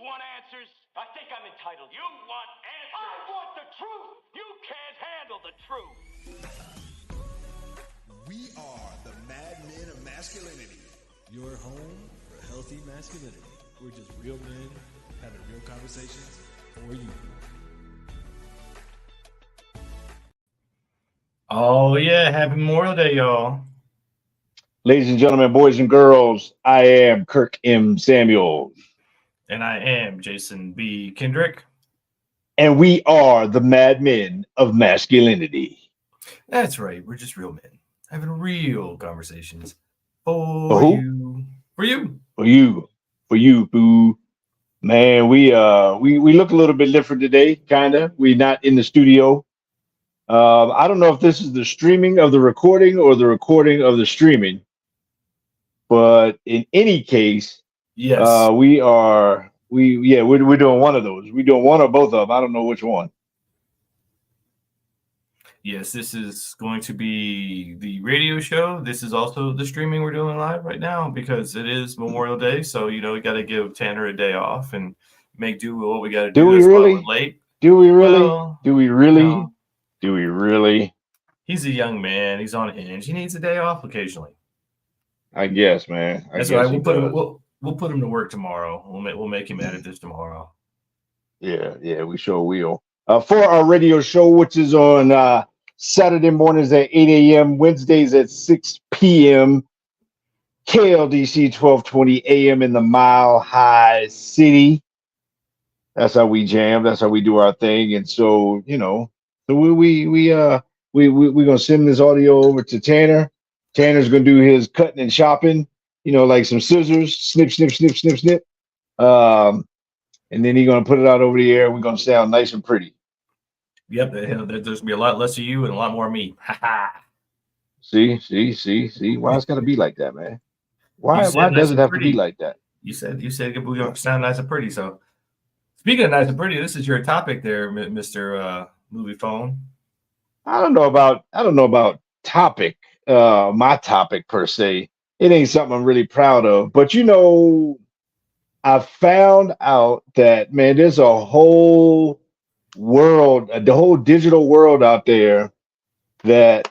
want answers? I think I'm entitled. You want answers? I want the truth. You can't handle the truth. We are the Mad Men of Masculinity. Your home for healthy masculinity. We're just real men having real conversations for you. Oh, yeah. Happy Memorial Day, y'all. Ladies and gentlemen, boys and girls, I am Kirk M. Samuel. And I am Jason B. Kendrick. And we are the Mad Men of Masculinity. That's right. We're just real men having real conversations For you. For you. For you, boo. Man, we look a little bit different today, kinda. We're not in the studio. I don't know if this is the streaming of the recording or the recording of the streaming, but in any case, yes, we're doing one of those. We're doing one or both of them. I don't know which one. Yes, this is going to be the radio show. This is also the streaming we're doing live right now because it is Memorial Day. So, we got to give Tanner a day off and make do with what we got to do. Do we really? Late. Do we really? Well, do we really? No. Do we really? He's a young man. He's on Hinge. He needs a day off occasionally. I guess, man. That's right. We'll put him to work tomorrow. We'll make him edit this tomorrow. Yeah, we sure will. For our radio show, which is on Saturday mornings at 8 a.m., Wednesdays at 6 p.m., KLDC 1220 a.m. in the Mile High City. That's how we jam. That's how we do our thing. And so, we're gonna send this audio over to Tanner. Tanner's gonna do his cutting and chopping, like some scissors, snip, snip, snip, snip, snip. And then he's gonna put it out over the air. We're gonna sound nice and pretty. Yep, there's gonna be a lot less of you and a lot more of me. See. Why it's gotta be like that, man? Why does it have to be like that? You said we're gonna sound nice and pretty. So speaking of nice and pretty, this is your topic there, Mr. Movie Phone. I don't know about topic, my topic per se. It ain't something I'm really proud of. But I found out that, man, there's a whole world, the whole digital world out there that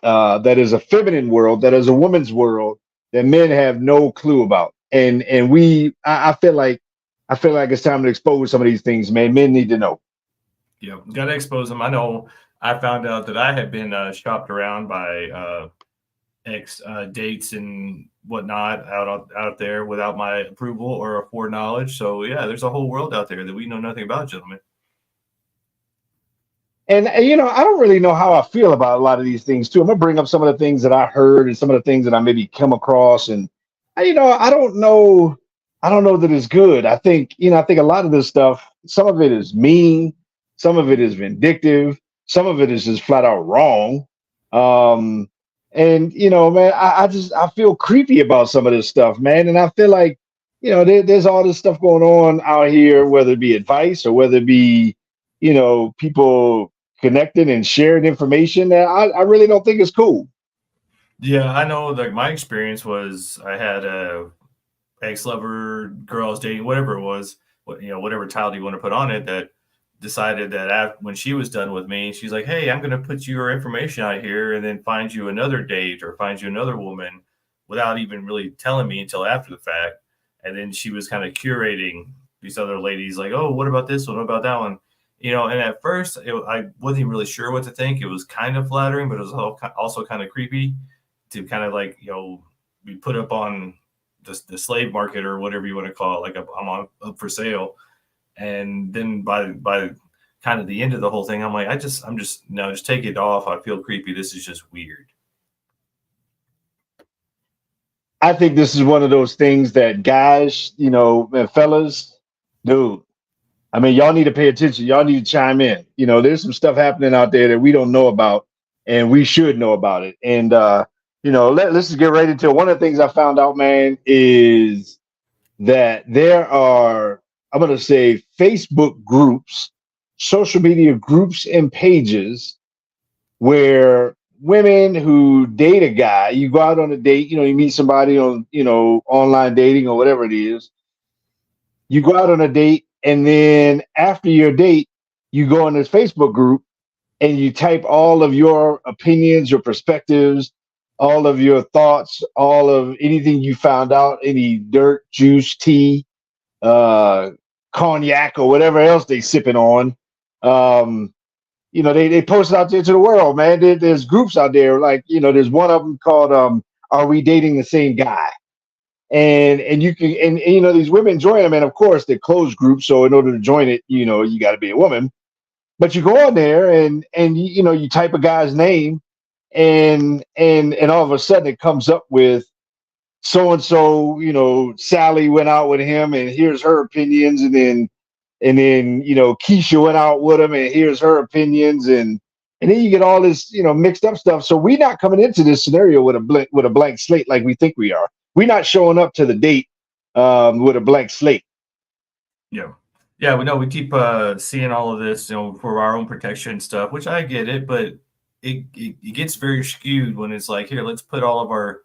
is a feminine world, that is a woman's world that men have no clue about. And I feel like it's time to expose some of these things, man. Men need to know. Yeah, gotta expose them. I know. I found out that I had been shopped around by ex dates and whatnot out there without my approval or foreknowledge. So yeah, there's a whole world out there that we know nothing about, gentlemen. And I don't really know how I feel about a lot of these things too. I'm gonna bring up some of the things that I heard and some of the things that I maybe come across, and I don't know that it's good. I think a lot of this stuff, some of it is mean, some of it is vindictive. Some of it is just flat out wrong. Man, I feel creepy about some of this stuff, man. And I feel like, there's all this stuff going on out here, whether it be advice or whether it be, people connecting and sharing information that I really don't think is cool. Yeah, I know, like my experience was I had a ex-lover, girl I was dating, whatever it was, whatever title you want to put on it, that decided that when she was done with me, she's like, hey, I'm going to put your information out here and then find you another date or find you another woman without even really telling me until after the fact. And then she was kind of curating these other ladies like, oh, what about this one? What about that one? And at first I wasn't really sure what to think. It was kind of flattering, but it was also kind of creepy to kind of like, be put up on the slave market or whatever you want to call it. Like I'm up for sale. And then by kind of the end of the whole thing, I'm like, just take it off. I feel creepy. This is just weird. I think this is one of those things that guys, and fellas, dude, I mean, y'all need to pay attention. Y'all need to chime in. There's some stuff happening out there that we don't know about, and we should know about it. And, let's just get right into it. One of the things I found out, man, is that there are, I'm going to say, Facebook groups, social media groups and pages where women who date a guy, you go out on a date, you meet somebody on, online dating or whatever it is. You go out on a date and then after your date, you go in this Facebook group and you type all of your opinions, your perspectives, all of your thoughts, all of anything you found out, any dirt, juice, tea, uh, cognac, or whatever else they sipping on. They post it out there to the world, man. There's groups out there, like, there's one of them called "Are We Dating the Same Guy?" And you can and these women join them, and of course they're closed groups. So in order to join it, you got to be a woman. But you go on there and you type a guy's name, and all of a sudden it comes up with so and so. Sally went out with him, and here's her opinions, and then Keisha went out with him, and here's her opinions, and then you get all this mixed up stuff. So we're not coming into this scenario with a blank slate like we think we are. We're not showing up to the date with a blank slate. Yeah, we know we keep seeing all of this, for our own protection stuff, which I get it, but it gets very skewed when it's like, here, let's put all of our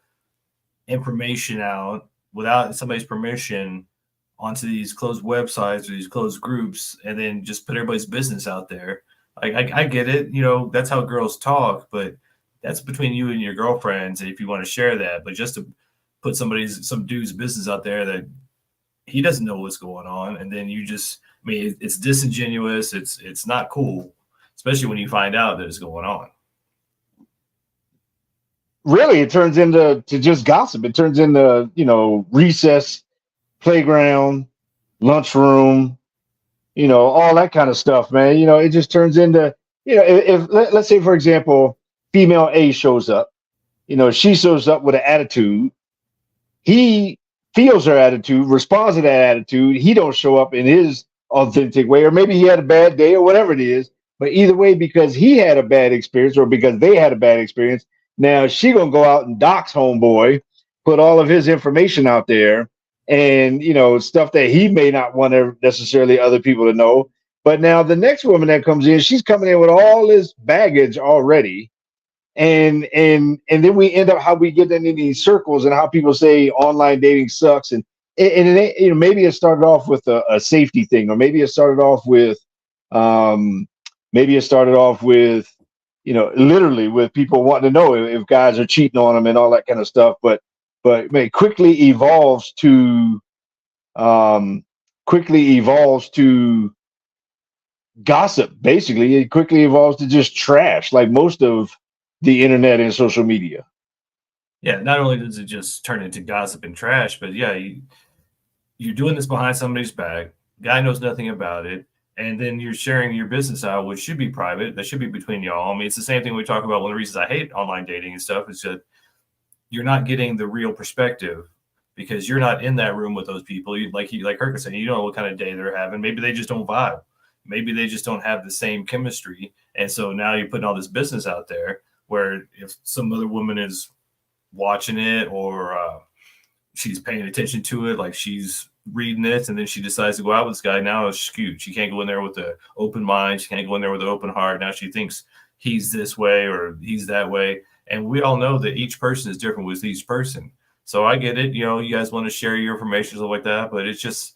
information out without somebody's permission onto these closed websites or these closed groups, and then just put everybody's business out there. I get it, that's how girls talk, but that's between you and your girlfriends, if you want to share that. But just to put some dude's business out there that he doesn't know what's going on, and then it's disingenuous. It's not cool, especially when you find out that it's going on. Really, it turns into just gossip. It turns into recess, playground, lunchroom, all that kind of stuff, man. It just turns into if let's say, for example, female A shows up, she shows up with an attitude. He feels her attitude, responds to that attitude. He don't show up in his authentic way, or maybe he had a bad day or whatever it is. But either way, because he had a bad experience or because they had a bad experience, now she gonna go out and dox homeboy, put all of his information out there, and stuff that he may not want necessarily other people to know. But now the next woman that comes in, she's coming in with all this baggage already. And then we end up how we get into these circles and how people say online dating sucks, and maybe it started off with a safety thing, or maybe it started off with literally with people wanting to know if guys are cheating on them and all that kind of stuff. But it quickly evolves to gossip. Basically, it quickly evolves to just trash, like most of the internet and social media. Yeah, not only does it just turn into gossip and trash, but yeah, you're doing this behind somebody's back. Guy knows nothing about it, and then you're sharing your business out, which should be private. That should be between y'all. I mean, it's the same thing we talk about. One of the reasons I hate online dating and stuff is that you're not getting the real perspective because you're not in that room with those people. Like Kirk was saying, you don't know what kind of day they're having. Maybe they just don't vibe. Maybe they just don't have the same chemistry, and so now you're putting all this business out there, where if some other woman is watching it or she's paying attention to it, like she's reading it, and then she decides to go out with this guy, now it's skewed. She can't go in there with an open mind. She can't go in there with an open heart. Now she thinks he's this way or he's that way. And we all know that each person is different with each person. So I get it. You guys want to share your information, stuff like that, but it's just,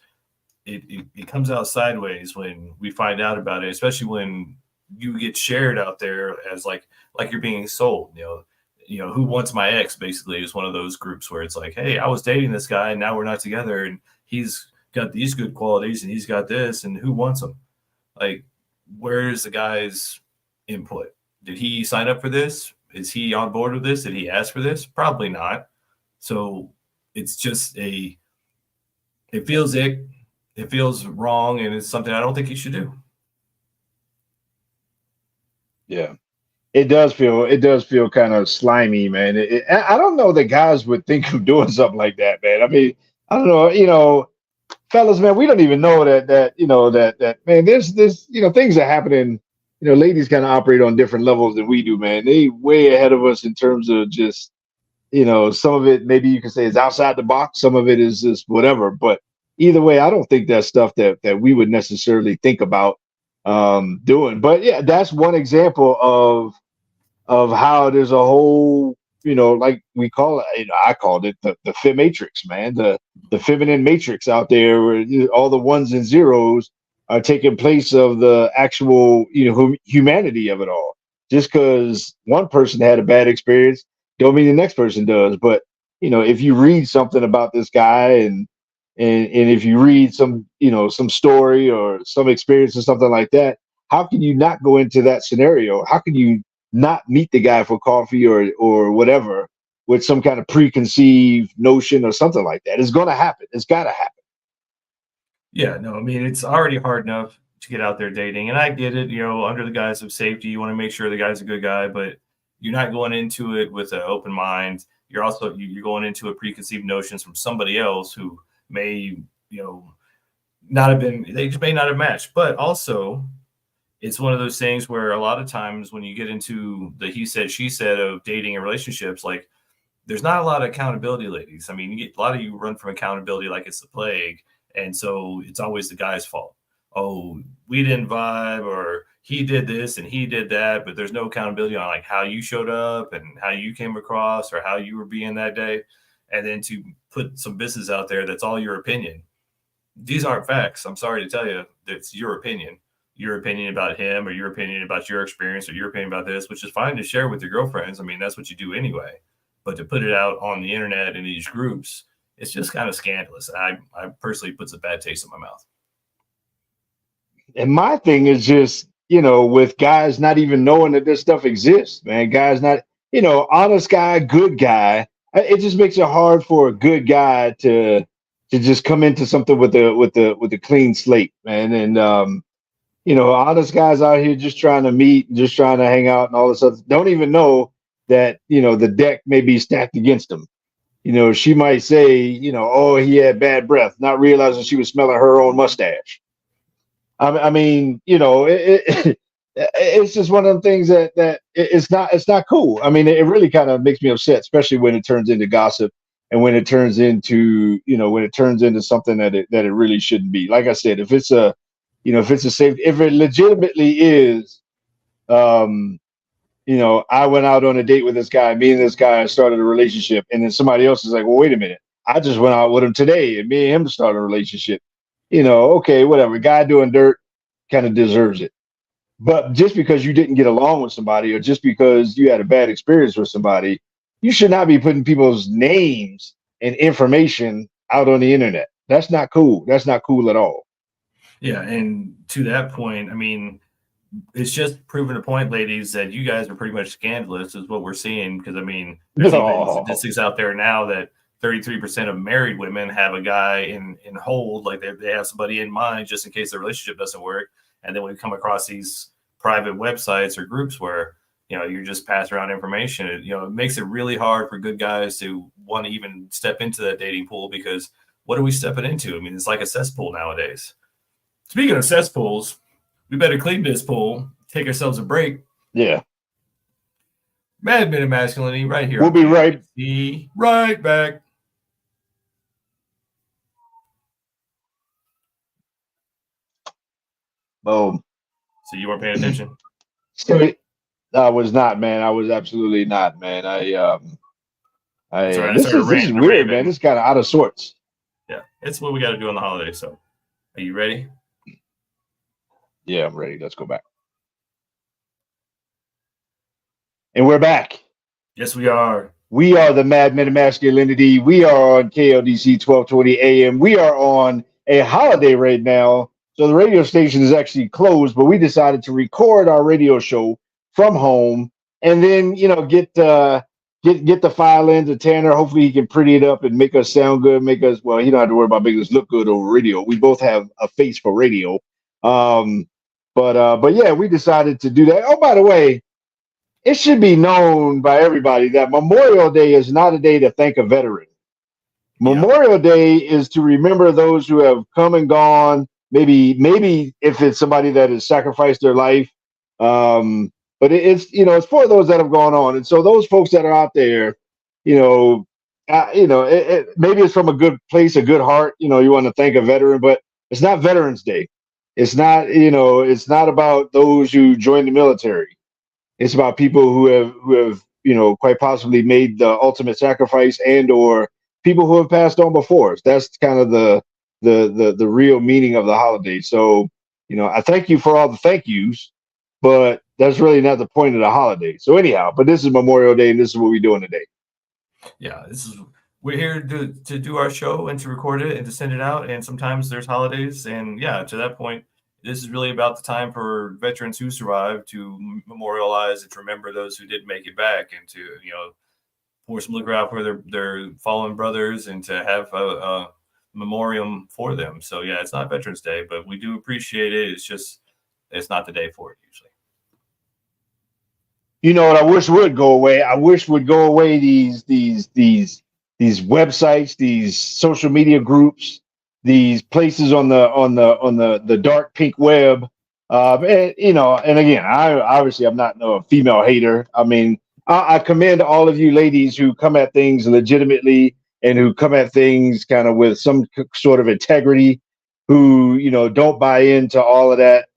it comes out sideways when we find out about it, especially when you get shared out there as like you're being sold. Who wants my ex basically is one of those groups where it's like, hey, I was dating this guy and now we're not together, and he's got these good qualities and he's got this, and who wants him? Like, where's the guy's input? Did he sign up for this? Is he on board with this? Did he ask for this? Probably not. So it's just it feels wrong, and it's something I don't think you should do. Yeah, it does feel kind of slimy, man. I don't know that guys would think of doing something like that, man. I mean, I don't know, fellas, man, we don't even know that man, there's things that happen in, ladies kind of operate on different levels than we do, man. They way ahead of us in terms of just, some of it maybe you can say is outside the box, some of it is just whatever. But either way, I don't think that's stuff that we would necessarily think about doing. But yeah, that's one example of how there's a whole like we call it, I called it the Fematrix, man, the feminine matrix out there, where all the ones and zeros are taking place of the actual, humanity of it all. Just because one person had a bad experience, don't mean the next person does. But if you read something about this guy, and if you read some story or some experience or something like that, how can you not go into that scenario? How can you not meet the guy for coffee or whatever with some kind of preconceived notion or something like that? It's going to happen. It's got to happen. Yeah, no, I mean, it's already hard enough to get out there dating. And I get it, under the guise of safety, you want to make sure the guy's a good guy, but you're not going into it with an open mind. You're also, you're going into a preconceived notions from somebody else who may, not have been, they just may not have matched. But also, it's one of those things where a lot of times when you get into the he said, she said of dating and relationships, like there's not a lot of accountability, ladies. I mean, a lot of you run from accountability like it's the plague. And so it's always the guy's fault. Oh, we didn't vibe, or he did this and he did that, but there's no accountability on like how you showed up and how you came across or how you were being that day. And then to put some business out there that's all your opinion. These aren't facts. I'm sorry to tell you, that's your opinion about him, or your opinion about your experience, or your opinion about this, which is fine to share with your girlfriends. I mean, that's what you do anyway. But to put it out on the internet in these groups, it's just kind of scandalous. I personally puts a bad taste in my mouth. And my thing is just, with guys not even knowing that this stuff exists, man. Guys not, honest guy, good guy. It just makes it hard for a good guy to just come into something with a clean slate, man. And honest guys out here just trying to meet, just trying to hang out and all this other, don't even know that, the deck may be stacked against them. She might say, oh, he had bad breath, not realizing she was smelling her own mustache. I mean, it's just one of the things that it's not cool. I mean, it really kind of makes me upset, especially when it turns into gossip and when it turns into, something that it really shouldn't be. Like I said, if it's a safe, if it legitimately is, I went out on a date with this guy, me and this guy started a relationship, and then somebody else is like, well, wait a minute, I just went out with him today and me and him started a relationship. Okay, whatever. Guy doing dirt kind of deserves it. But just because you didn't get along with somebody, or just because you had a bad experience with somebody, you should not be putting people's names and information out on the internet. That's not cool. That's not cool at all. Yeah, and to that point, I mean, it's just proving a point, ladies, that you guys are pretty much scandalous is what we're seeing. Because I mean, there's even statistics out there now that 33% of married women have a guy in hold, like they have somebody in mind just in case the relationship doesn't work. And then we come across these private websites or groups where you're just passing around information. It makes it really hard for good guys to want to even step into that dating pool, because what are we stepping into? I mean, it's like a cesspool nowadays. Speaking of cesspools, we better clean this pool, take ourselves a break. Yeah. Mad Men of Masculinity right here. We'll be right back. Boom. So you weren't paying attention? I was not, man. I was absolutely not, man. This is weird, man. This is kind of out of sorts. Yeah, it's what we got to do on the holiday. So, are you ready? Yeah, I'm ready. Let's go back. And we're back. Yes, we are. We are the Mad Men of Masculinity. We are on KLDC 1220 AM. We are on a holiday right now. So the radio station is actually closed, but we decided to record our radio show from home, and then get the file into Tanner. Hopefully he can pretty it up and make us sound good. He don't have to worry about making us look good over radio. We both have a face for radio. But yeah, we decided to do that. Oh, by the way, it should be known by everybody that Memorial Day is not a day to thank a veteran. Memorial Day is to remember those who have come and gone. Maybe if it's somebody that has sacrificed their life, but it's for those that have gone on. And so those folks that are out there, maybe it's from a good place, a good heart. You want to thank a veteran, but it's not Veterans Day. It's not it's not about those who joined the military. It's about people who have quite possibly made the ultimate sacrifice, and or people who have passed on before us. That's kind of the real meaning of the holiday. So, I thank you for all the thank yous, but that's really not the point of the holiday. So anyhow, but this is Memorial Day, and this is what we're doing today. Yeah, we're here to do our show and to record it and to send it out. And sometimes there's holidays, and yeah, to that point, this is really about the time for veterans who survived to memorialize and to remember those who didn't make it back, and to pour some liquor out for their fallen brothers, and to have a memoriam for them. So yeah, it's not Veterans Day, but we do appreciate it. It's just it's not the day for it usually. You know what I wish would go away? I wish would go away these websites, these social media groups, these places on the dark pink web. And again, I'm not no female hater. I mean, I commend all of you ladies who come at things legitimately and who come at things kind of with some sort of integrity, who don't buy into all of that,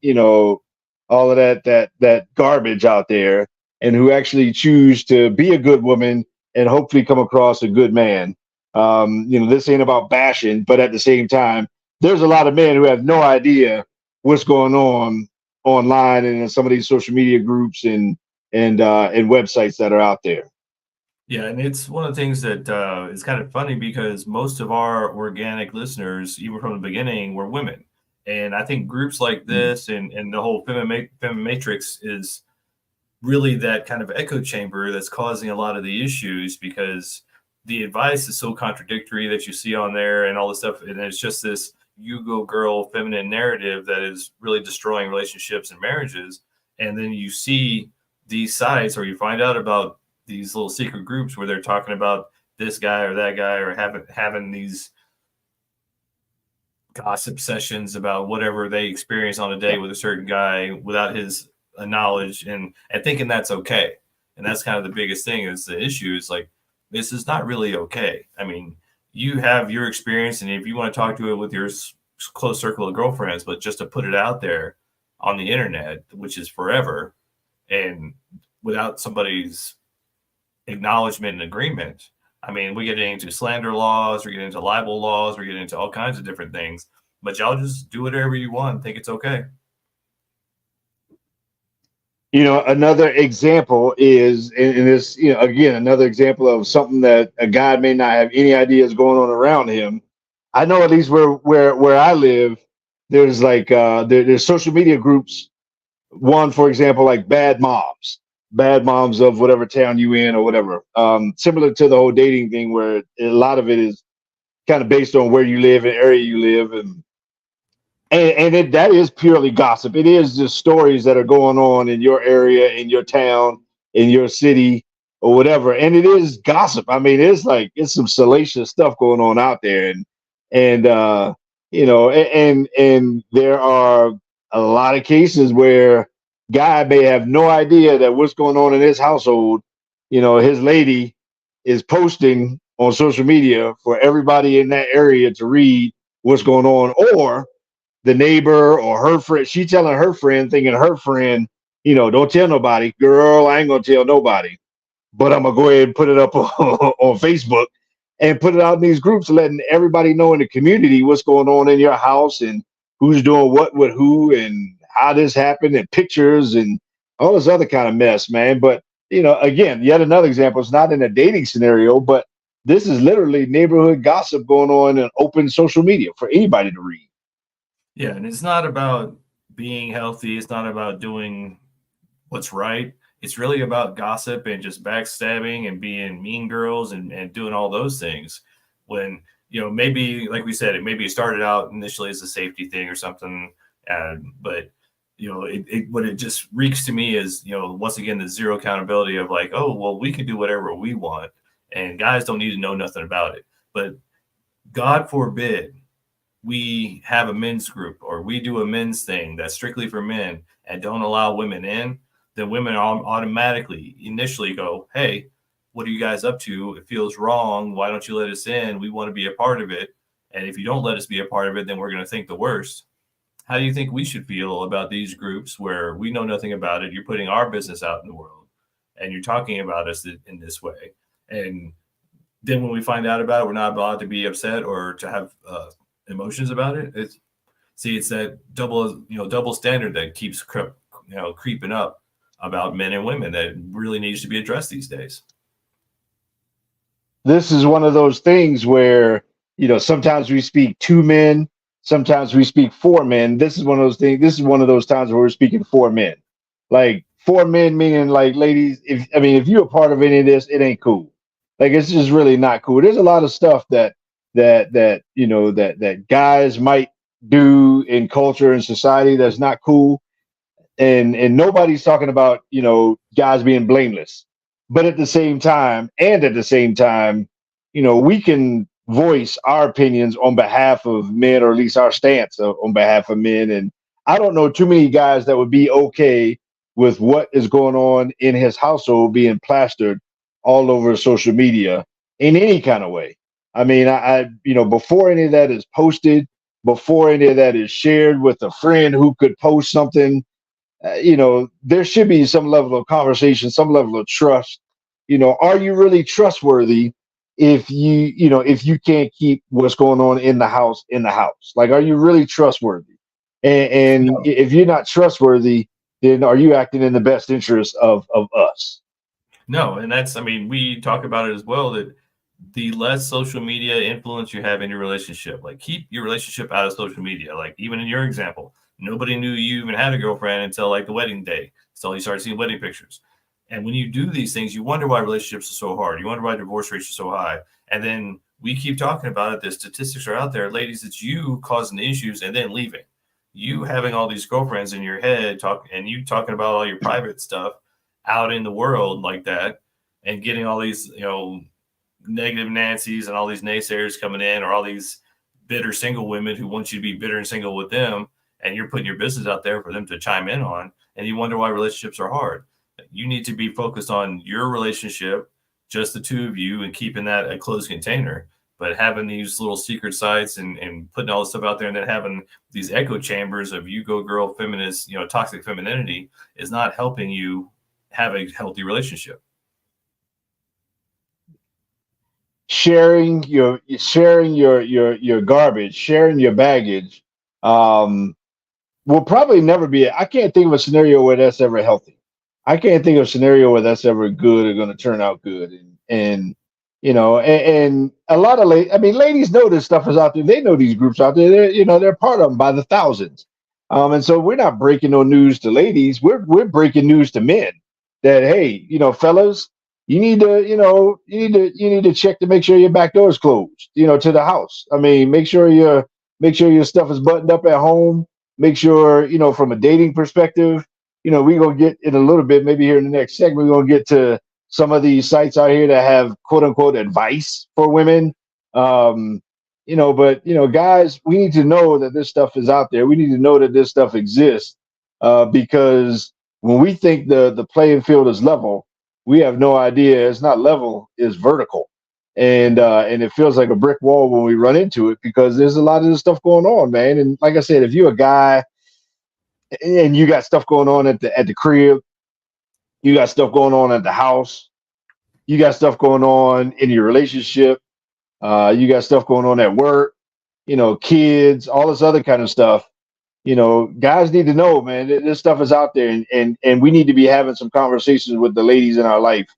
all of that garbage out there, and who actually choose to be a good woman and hopefully come across a good man. This ain't about bashing, but at the same time, there's a lot of men who have no idea what's going on online and in some of these social media groups and websites that are out there. Yeah, and it's one of the things that is kind of funny, because most of our organic listeners, even from the beginning, were women. And I think groups like this and the whole Fematrix is really that kind of echo chamber that's causing a lot of the issues, because the advice is so contradictory that you see on there and all this stuff. And it's just this you go girl feminine narrative that is really destroying relationships and marriages. And then you see these sites, or you find out about these little secret groups where they're talking about this guy or that guy, or having these gossip sessions about whatever they experience on a day with a certain guy without his knowledge, and thinking that's okay. And that's kind of the biggest thing, is the issue is like, this is not really okay. I mean, you have your experience, and if you want to talk to it with your close circle of girlfriends, but just to put it out there on the internet, which is forever, and without somebody's acknowledgement and agreement. I mean, we get into slander laws, we get into libel laws, we get into all kinds of different things, but y'all just do whatever you want, think it's okay. Another example is in this, again, another example of something that a guy may not have any idea is going on around him. I know, at least where I live, there's like there's social media groups. One, for example, like bad moms of whatever town you in or whatever. Similar to the whole dating thing, where a lot of it is kind of based on where you live and area you live, and that is purely gossip. It is just stories that are going on in your area, in your town, in your city, or whatever. And it is gossip. I mean, it's some salacious stuff going on out there, and there are a lot of cases where guy may have no idea that what's going on in his household. His lady is posting on social media for everybody in that area to read what's going on, or the neighbor or her friend, she telling her friend, thinking her friend, don't tell nobody. Girl, I ain't gonna tell nobody, but I'm gonna go ahead and put it up on Facebook and put it out in these groups, letting everybody know in the community what's going on in your house and who's doing what with who and how this happened, and pictures and all this other kind of mess, man. But again, yet another example. It's not in a dating scenario, but this is literally neighborhood gossip going on in open social media for anybody to read. Yeah, and it's not about being healthy. It's not about doing what's right. It's really about gossip and just backstabbing and being mean girls and doing all those things. When, maybe, like we said, it started out initially as a safety thing or something. But, what it just reeks to me is, once again, the zero accountability of like, oh, well, we can do whatever we want, and guys don't need to know nothing about it. But God forbid we have a men's group, or we do a men's thing that's strictly for men and don't allow women in, then women automatically initially go, hey, what are you guys up to? It feels wrong. Why don't you let us in? We want to be a part of it. And if you don't let us be a part of it, then we're going to think the worst. How do you think we should feel about these groups where we know nothing about it? You're putting our business out in the world. and you're talking about us in this way. And then when we find out about it, we're not allowed to be upset or to have emotions about it. It's that double standard that keeps creeping up about men and women that really needs to be addressed these days. This is one of those things where, sometimes we speak to men, sometimes we speak for men. This is one of those things. This is one of those times where we're speaking for men. Like, for men meaning, like, ladies, if you're a part of any of this, it ain't cool. Like, it's just really not cool. There's a lot of stuff that guys might do in culture and society that's not cool. And nobody's talking about, guys being blameless. But at the same time, we can voice our opinions on behalf of men, or at least our stance on behalf of men. And I don't know too many guys that would be okay with what is going on in his household being plastered all over social media in any kind of way. I mean, before any of that is posted, before any of that is shared with a friend who could post something, there should be some level of conversation, some level of trust. Are you really trustworthy if you can't keep what's going on in the house? Like, are you really trustworthy? And No. if you're not trustworthy, then are you acting in the best interest of us? No, and we talk about it as well, that the less social media influence you have in your relationship, like, keep your relationship out of social media. Like, even in your example, nobody knew you even had a girlfriend until like the wedding day. So you started seeing wedding pictures. And when you do these things, you wonder why relationships are so hard. You wonder why divorce rates are so high. And then we keep talking about it. The statistics are out there. Ladies, it's you causing the issues and then leaving. You having all these girlfriends in your head and you talking about all your private stuff out in the world like that, and getting all these, negative Nancy's and all these naysayers coming in, or all these bitter single women who want you to be bitter and single with them. And you're putting your business out there for them to chime in on, and you wonder why relationships are hard. You need to be focused on your relationship, just the two of you, and keeping that a closed container. But having these little secret sites and putting all this stuff out there, and then having these echo chambers of you go girl feminist, toxic femininity, is not helping you have a healthy relationship. Sharing your garbage, sharing your baggage, will probably never be. I can't think of a scenario where that's ever healthy. I can't think of a scenario where that's ever good or going to turn out good. And a lot of ladies know this stuff is out there. They know these groups out there. They're part of them by the thousands. And so we're not breaking no news to ladies. We're breaking news to men that, hey, fellas, you need to check to make sure your back door is closed, to the house. I mean, make sure your stuff is buttoned up at home. Make sure, from a dating perspective, we're going to get in a little bit, maybe here in the next segment, we're going to get to some of these sites out here that have quote unquote advice for women. But guys, we need to know that this stuff is out there. We need to know that this stuff exists, because when we think the playing field is level, we have no idea. It's not level, it's vertical. And it feels like a brick wall when we run into it, because there's a lot of this stuff going on, man. And like I said, if you're a guy and you got stuff going on at the crib, you got stuff going on at the house, you got stuff going on in your relationship, you got stuff going on at work, kids, all this other kind of stuff. Guys need to know, man, this stuff is out there, and we need to be having some conversations with the ladies in our life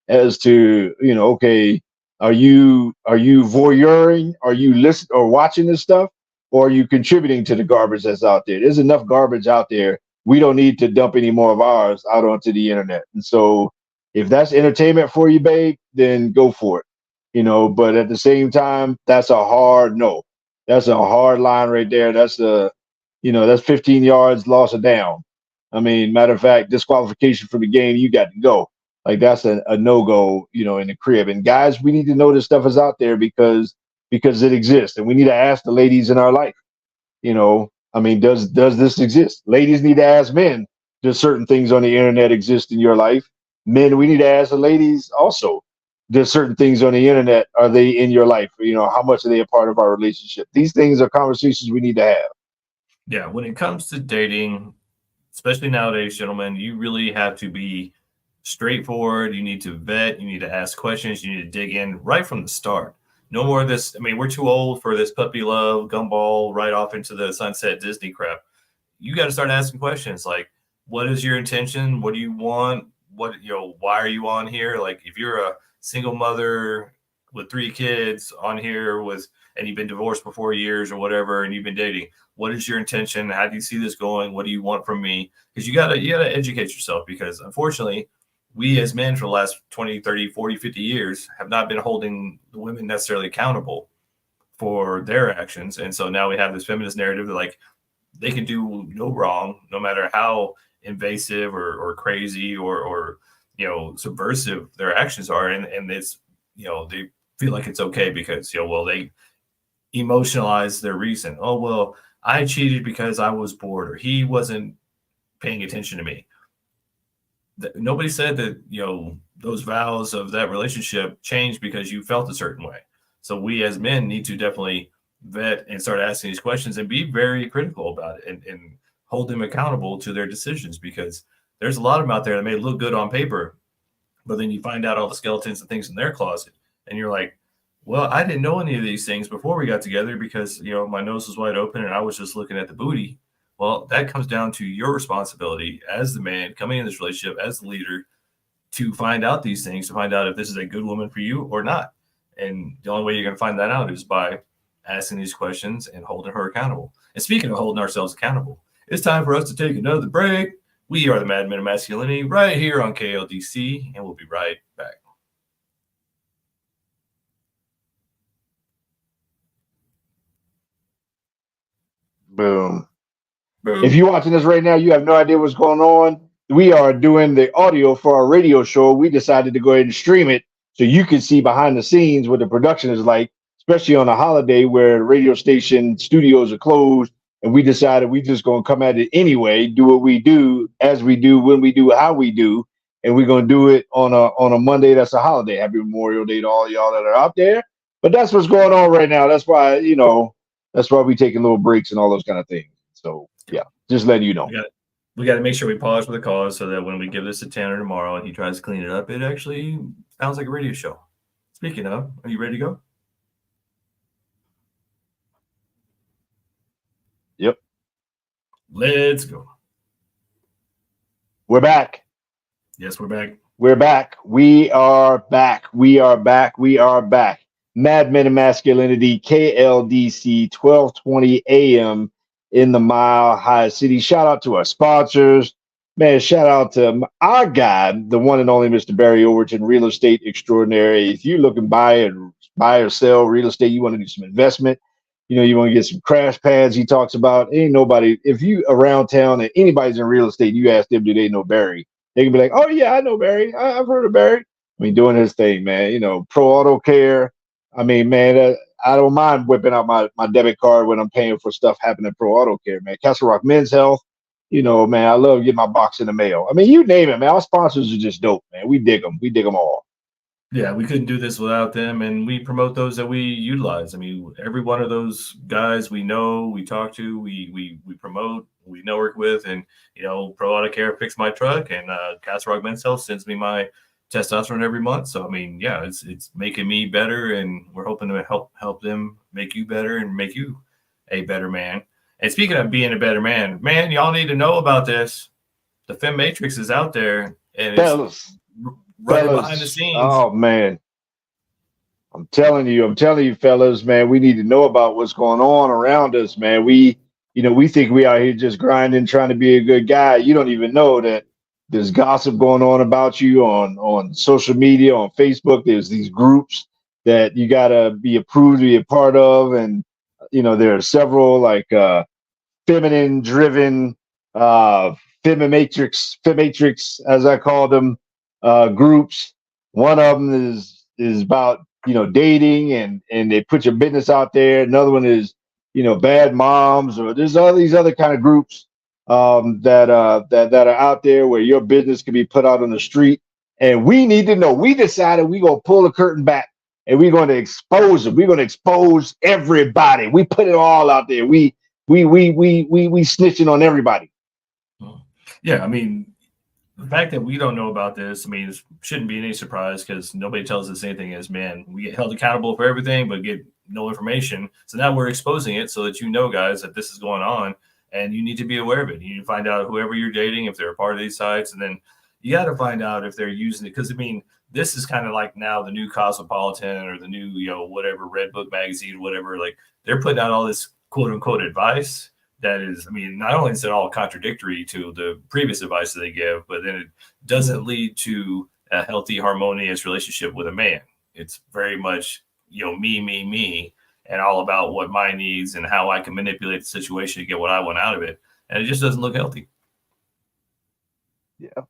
as to, okay, are you voyeuring? Are you listening or watching this stuff? Or are you contributing to the garbage that's out there? There's enough garbage out there. We don't need to dump any more of ours out onto the internet. And so if that's entertainment for you, babe, then go for it. But at the same time, that's a hard no. That's a hard line right there. That's that's 15 yards, loss of down. I mean, matter of fact, disqualification from the game, you got to go. Like, that's a no-go, in the crib. And guys, we need to know this stuff is out there because it exists. And we need to ask the ladies in our life, does this exist? Ladies need to ask men, does certain things on the internet exist in your life? Men, we need to ask the ladies also, does certain things on the internet, are they in your life? How much are they a part of our relationship? These things are conversations we need to have. Yeah, when it comes to dating, especially nowadays, gentlemen, you really have to be straightforward. You need to vet. You need to ask questions. You need to dig in right from the start. No more of this. I mean, we're too old for this puppy love, gumball, right off into the sunset Disney crap. You got to start asking questions like, what is your intention? What do you want? Why are you on here? Like, if you're a single mother with 3 kids on here and you've been divorced for 4 years or whatever, and you've been dating, what is your intention? How do you see this going? What do you want from me? Because you gotta educate yourself, because unfortunately, we as men for the last 20, 30, 40, 50 years have not been holding the women necessarily accountable for their actions. And so now we have this feminist narrative that, like, they can do no wrong, no matter how invasive or crazy or subversive their actions are. And it's, they feel like it's okay because, they emotionalize their reason. Oh, well, I cheated because I was bored, or he wasn't paying attention to me. Nobody said that, those vows of that relationship changed because you felt a certain way. So we as men need to definitely vet and start asking these questions and be very critical about it and hold them accountable to their decisions, because there's a lot of them out there that may look good on paper, but then you find out all the skeletons and things in their closet. And you're like, well, I didn't know any of these things before we got together because, my nose was wide open and I was just looking at the booty. Well, that comes down to your responsibility as the man coming in this relationship, as the leader, to find out these things, to find out if this is a good woman for you or not. And the only way you're going to find that out is by asking these questions and holding her accountable. And speaking of holding ourselves accountable, it's time for us to take another break. We are the Mad Men of Masculinity right here on KLDC, and we'll be right back. Boom. If you're watching this right now, you have no idea what's going on. We are doing the audio for our radio show. We decided to go ahead and stream it so you can see behind the scenes what the production is like, especially on a holiday where radio station studios are closed. And we decided we just going to come at it anyway, do what we do, as we do, when we do, how we do. And we're going to do it on a Monday that's a holiday. Happy Memorial Day to all y'all that are out there. But that's what's going on right now. That's why, that's why we taking little breaks and all those kind of things. So, yeah, just letting you know. We got to make sure we pause for the cause so that when we give this to Tanner tomorrow and he tries to clean it up, it actually sounds like a radio show. Speaking of, are you ready to go? Yep. Let's go. We're back. Yes, we're back. We're back. We are back. We are back. We are back. Mad Men of Masculinity, KLDC, 1220 AM in the Mile High City. Shout out to our sponsors. Man, shout out to our guy, the one and only Mr. Barry Overton, real estate extraordinary. If you're looking to buy or sell real estate, you want to do some investment, you want to get some crash pads. He talks about, ain't nobody, if you around town and anybody's in real estate, you ask them, do they know Barry? They can be like, oh yeah, I know Barry. I've heard of Barry. I mean, doing his thing, man, pro auto care. I mean, man, I don't mind whipping out my debit card when I'm paying for stuff happening Pro Auto Care, man. Castle Rock Men's Health, man, I love getting my box in the mail. I mean, you name it, man. Our sponsors are just dope, man. We dig them. We dig them all. Yeah, we couldn't do this without them, and we promote those that we utilize. I mean, every one of those guys we know, we talk to, we promote, we network with, and Pro Auto Care fixed my truck, and Castle Rock Men's Health sends me my testosterone every month. So I mean, yeah, it's making me better, and we're hoping to help them make you better and make you a better man. And speaking of being a better man, y'all need to know about this. The Fematrix is out there, and it's running behind the scenes. Oh man, I'm telling you, fellas, man, we need to know about what's going on around us, man. We think we out here just grinding, trying to be a good guy. You don't even know that there's gossip going on about you on social media, on Facebook. There's these groups that you got to be approved to be a part of. And, there are several like feminine driven Fematrix, as I call them, groups. One of them is about, dating and they put your business out there. Another one is, bad moms, or there's all these other kind of groups that are out there where your business can be put out on the street. And we need to know. We decided we're going to pull the curtain back and we're going to expose them. We're going to expose everybody. We put it all out there. We snitching on everybody. Yeah, I mean, The fact that we don't know about this, I mean, it shouldn't be any surprise because nobody tells us anything as men. We get held accountable for everything, but get no information. So now we're exposing it so that you know, guys, that this is going on and you need to be aware of it. You need to find out whoever you're dating, if they're a part of these sites, and then you got to find out if they're using it. Because, I mean, this is kind of like now the new Cosmopolitan or the new, whatever, Red Book magazine, whatever. Like, they're putting out all this quote unquote advice that is, I mean, not only is it all contradictory to the previous advice that they give, but then it doesn't lead to a healthy, harmonious relationship with a man. It's very much, me, and all about what my needs and how I can manipulate the situation to get what I want out of it. And it just doesn't look healthy. Yeah.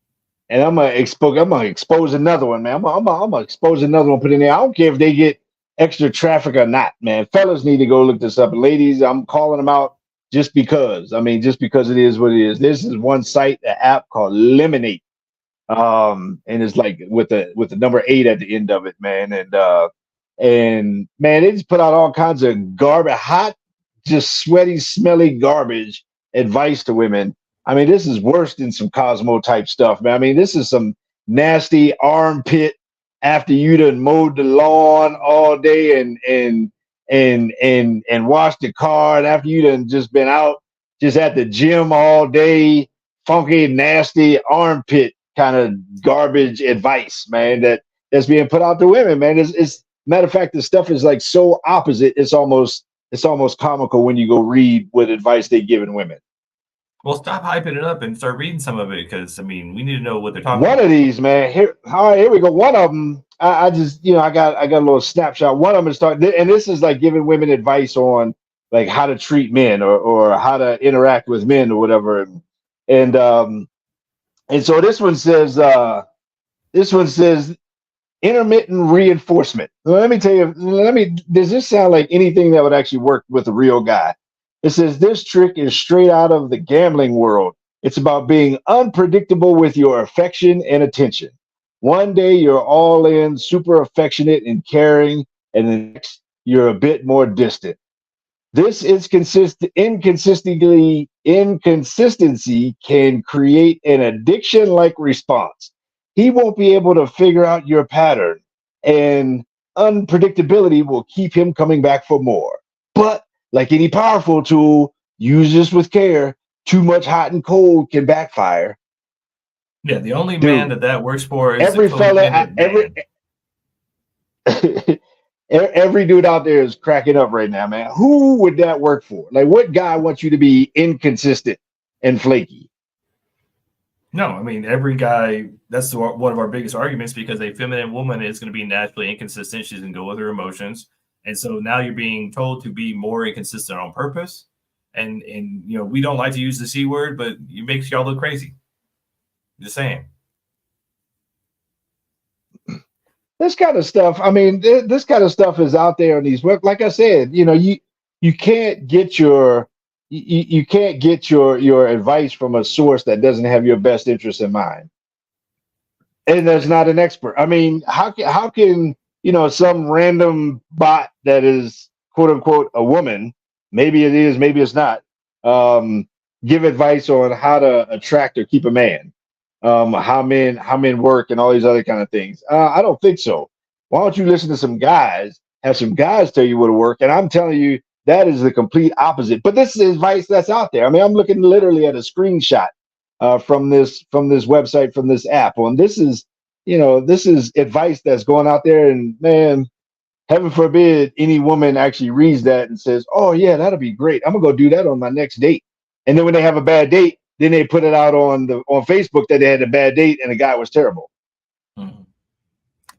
And I'm gonna expose another one, man. I'm gonna expose another one, put in there. I don't care if they get extra traffic or not, man. Fellas need to go look this up. And ladies, I'm calling them out just because. I mean, just because it is what it is. This is one site, an app called Lemonade. And it's like with the number 8 at the end of it, man. And man, they just put out all kinds of garbage, hot, just sweaty, smelly garbage advice to women. I mean, this is worse than some Cosmo type stuff, man. I mean, this is some nasty armpit after you done mowed the lawn all day and washed the car, and after you done just been out just at the gym all day, funky, nasty armpit kind of garbage advice, man, that's being put out to women, man. It's matter of fact, the stuff is like so opposite. It's almost comical when you go read what advice they giving women. Well, stop hyping it up and start reading some of it because, I mean, we need to know what they're talking about. One of these, man. Here, all right, here we go. One of them, I just, I got a little snapshot. One of them is and this is like giving women advice on like how to treat men or how to interact with men or whatever. And so this one says intermittent reinforcement. Let me tell you, does this sound like anything that would actually work with a real guy? It says this trick is straight out of the gambling world. It's about being unpredictable with your affection and attention. One day you're all in, super affectionate and caring, and the next you're a bit more distant. This is inconsistency can create an addiction-like response. He won't be able to figure out your pattern, and unpredictability will keep him coming back for more. But like any powerful tool, use this with care. Too much hot and cold can backfire. Yeah, the only man that works for is every fella, every dude out there is cracking up right now, man. Who would that work for? Like, what guy wants you to be inconsistent and flaky? No, I mean, every guy, that's one of our biggest arguments because a feminine woman is going to be naturally inconsistent. She's going to go with her emotions. And so now you're being told to be more inconsistent on purpose. And we don't like to use the C word, but it makes y'all look crazy. Just saying. This kind of stuff, I mean, this kind of stuff is out there on these web. Like I said, you can't get your advice from a source that doesn't have your best interest in mind. And that's not an expert. I mean, how can some random bot that is quote unquote a woman, maybe it is, maybe it's not, give advice on how to attract or keep a man, how men work and all these other kind of things. I don't think so. Why don't you listen to some guys, have some guys tell you what to work? And I'm telling you, that is the complete opposite. But this is advice that's out there. I mean, I'm looking literally at a screenshot from this website, from this app. And this is advice that's going out there, and man, heaven forbid any woman actually reads that and says, oh yeah, that'll be great. I'm gonna go do that on my next date. And then when they have a bad date, then they put it out on Facebook that they had a bad date and the guy was terrible. Mm-hmm.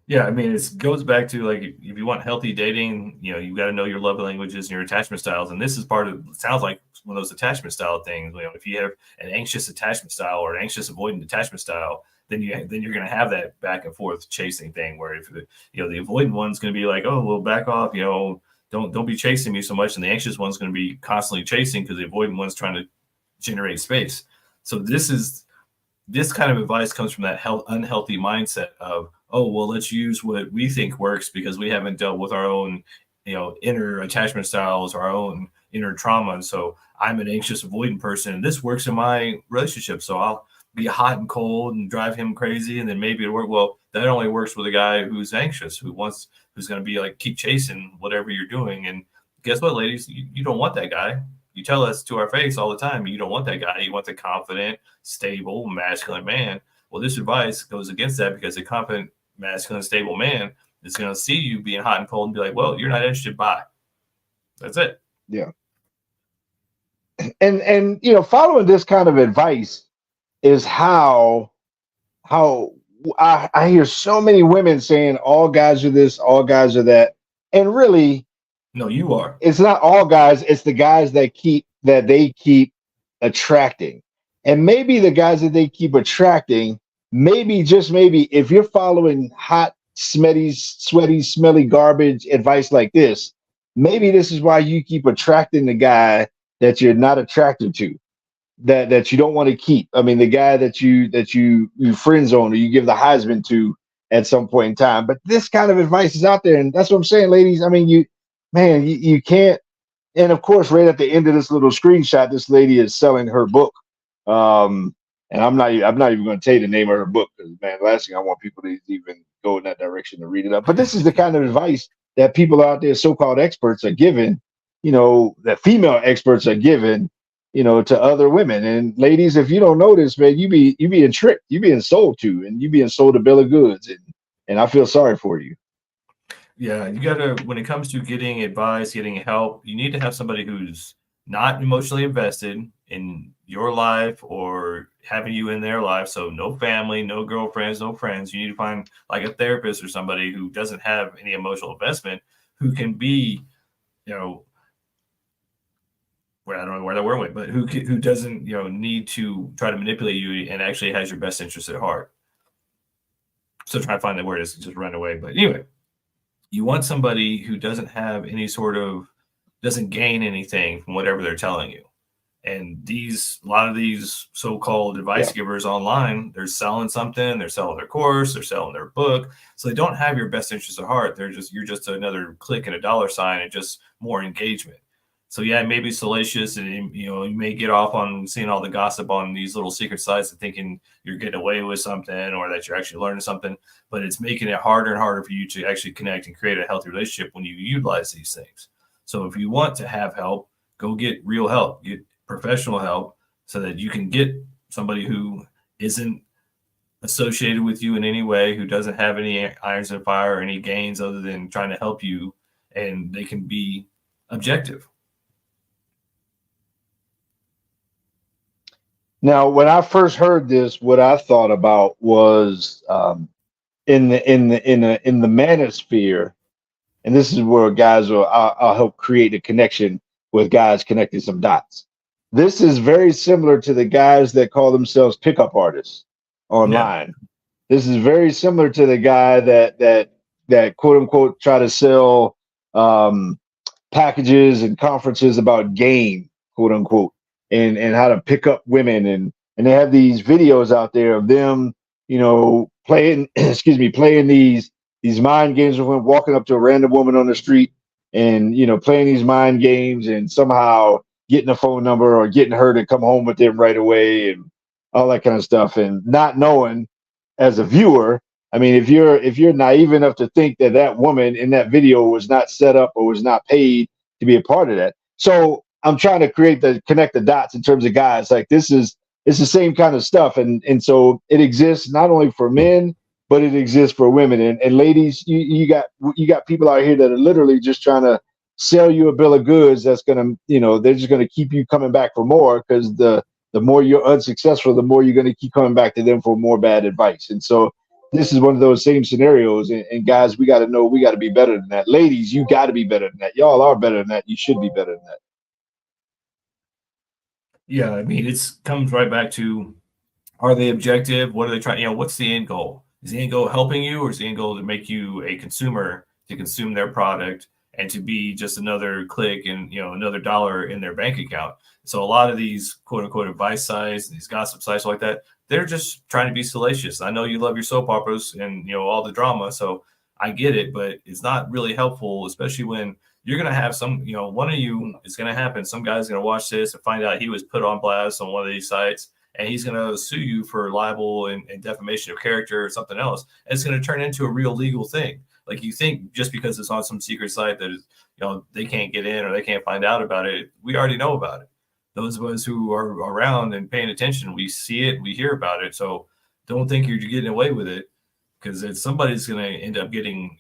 Yeah, I mean, it goes back to like if you want healthy dating, you got to know your love languages and your attachment styles. And this is sounds like one of ththose attachment style things. If you have an anxious attachment style or an anxious avoidant attachment style, then you're going to have that back and forth chasing thing where if the avoidant one's going to be like, oh, well, back off, don't be chasing me so much, and the anxious one's going to be constantly chasing because the avoidant one's trying to generate space. So this kind of advice comes from that unhealthy mindset of, oh, well, let's use what we think works because we haven't dealt with our own inner attachment styles, our own inner trauma. And so I'm an anxious avoidant person and this works in my relationship, so be hot and cold and drive him crazy, and then maybe it work. Well, that only works with a guy who's anxious, who's going to be like keep chasing whatever you're doing. And guess what, ladies, you don't want that guy. You tell us to our face all the time, you don't want that guy. You want the confident, stable, masculine man. Well, this advice goes against that, because a confident, masculine, stable man is going to see you being hot and cold and be like, well, you're not interested. Bye. That's it. Yeah. And you know, following this kind of advice is how I hear so many women saying all guys are this, all guys are that. And really, no, you are. It's not all guys, it's the guys that they keep attracting. And maybe the guys that they keep attracting, maybe just maybe if you're following hot, sweaty, smelly garbage advice like this, maybe this is why you keep attracting the guy that you're not attracted to, that you don't want to keep. I mean, the guy that you friend zone or you give the Heisman to at some point in time. But this kind of advice is out there, and that's what I'm saying, ladies. I mean, you can't. And of course, right at the end of this little screenshot, this lady is selling her book. And I'm not even going to tell you the name of her book, because man, last thing I want people to even go in that direction to read it up. But this is the kind of advice that people out there, so-called experts, are giving. You know, that female experts are giving, you know, to other women. And ladies, if you don't know this, man, you being tricked, you being sold to, and you being sold a bill of goods. And I feel sorry for you. Yeah, you gotta, when it comes to getting advice, getting help, you need to have somebody who's not emotionally invested in your life or having you in their life. So no family, no girlfriends, no friends. You need to find like a therapist or somebody who doesn't have any emotional investment, who can be, you know, well, I don't know where that word went, but who doesn't, you know, need to try to manipulate you and actually has your best interest at heart. So try to find that word, it's just run away. But anyway, you want somebody who doesn't have any sort of, doesn't gain anything from whatever they're telling you. And a lot of these so-called advice givers online, they're selling something, they're selling their course, they're selling their book. So they don't have your best interest at heart. You're just another click and a dollar sign and just more engagement. So yeah, it may be salacious, and you know, you may get off on seeing all the gossip on these little secret sites and thinking you're getting away with something or that you're actually learning something, but it's making it harder and harder for you to actually connect and create a healthy relationship when you utilize these things. So if you want to have help, go get real help, get professional help, so that you can get somebody who isn't associated with you in any way, who doesn't have any irons in the fire or any gains other than trying to help you, and they can be objective. Now, when I first heard this, what I thought about was in the manosphere, and this is where guys I'll help create a connection with guys connecting some dots. This is very similar to the guys that call themselves pickup artists online. Yeah. This is very similar to the guy that quote unquote try to sell packages and conferences about game, quote unquote. And how to pick up women, and they have these videos out there of them, you know, playing these mind games of walking up to a random woman on the street and, you know, playing these mind games and somehow getting a phone number or getting her to come home with them right away and all that kind of stuff, and not knowing as a viewer. I mean, if you're naive enough to think that woman in that video was not set up or was not paid to be a part of that. So I'm trying to connect the dots in terms of guys. Like it's the same kind of stuff. And so it exists not only for men, but it exists for women. And ladies, you got people out here that are literally just trying to sell you a bill of goods that's going to, you know, they're just going to keep you coming back for more, because the more you're unsuccessful, the more you're going to keep coming back to them for more bad advice. And so this is one of those same scenarios. And guys, we got to know, we got to be better than that. Ladies, you got to be better than that. Y'all are better than that. You should be better than that. Yeah, I mean, it comes right back to, are they objective? What are they trying? You know, what's the end goal? Is the end goal helping you, or is the end goal to make you a consumer, to consume their product and to be just another click and, you know, another dollar in their bank account? So a lot of these quote unquote advice sites, these gossip sites like that, they're just trying to be salacious. I know you love your soap operas and, you know, all the drama, so I get it, but it's not really helpful, especially when you're going to have some, you know, one of you is going to happen. Some guy's going to watch this and find out he was put on blast on one of these sites, and he's going to sue you for libel and defamation of character or something else. And it's going to turn into a real legal thing. Like, you think just because it's on some secret site that is, they can't get in or they can't find out about it. We already know about it. Those of us who are around and paying attention, we see it, we hear about it. So don't think you're getting away with it, because somebody's going to end up getting,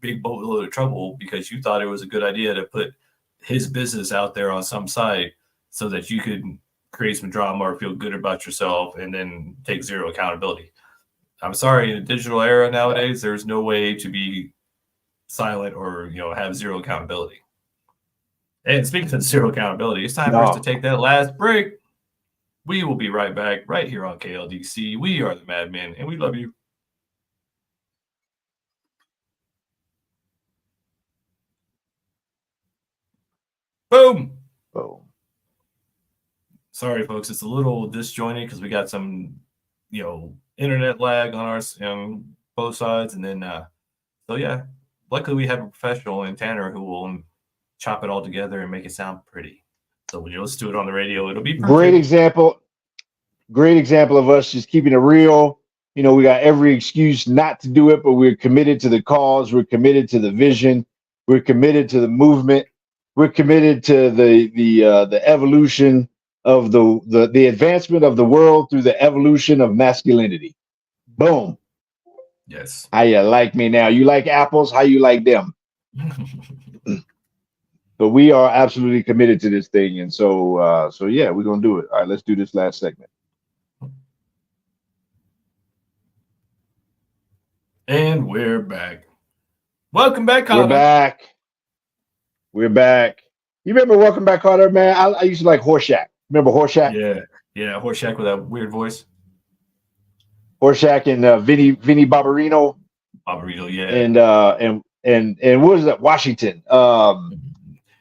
big boatload of trouble because you thought it was a good idea to put his business out there on some site so that you could create some drama or feel good about yourself and then take zero accountability. I'm sorry, in the digital era nowadays, there's no way to be silent or, have zero accountability. And speaking of zero accountability, it's time for us to take that last break. We will be right back right here on KLDC. We are the Madmen, and we love you. Boom. Sorry, folks. It's a little disjointed because we got some, internet lag on our both sides. And then, luckily we have a professional in Tanner who will chop it all together and make it sound pretty. So when you listen to it on the radio, it'll be perfect. Great example of us just keeping it real. We got every excuse not to do it, but we're committed to the cause. We're committed to the vision. We're committed to the movement. We're committed to the evolution of the advancement of the world through the evolution of masculinity. Boom. Yes. How you like me now? You like apples? How you like them? But we are absolutely committed to this thing, and so yeah, we're gonna do it. All right, let's do this last segment. And we're back. Welcome back, Carter. We're back. You remember Welcome Back, Carter, man? I used to like Horshack. Remember Horshack? Yeah, Horshack with that weird voice. Horshack and Vinny Barbarino. Yeah. And what was that? Washington. I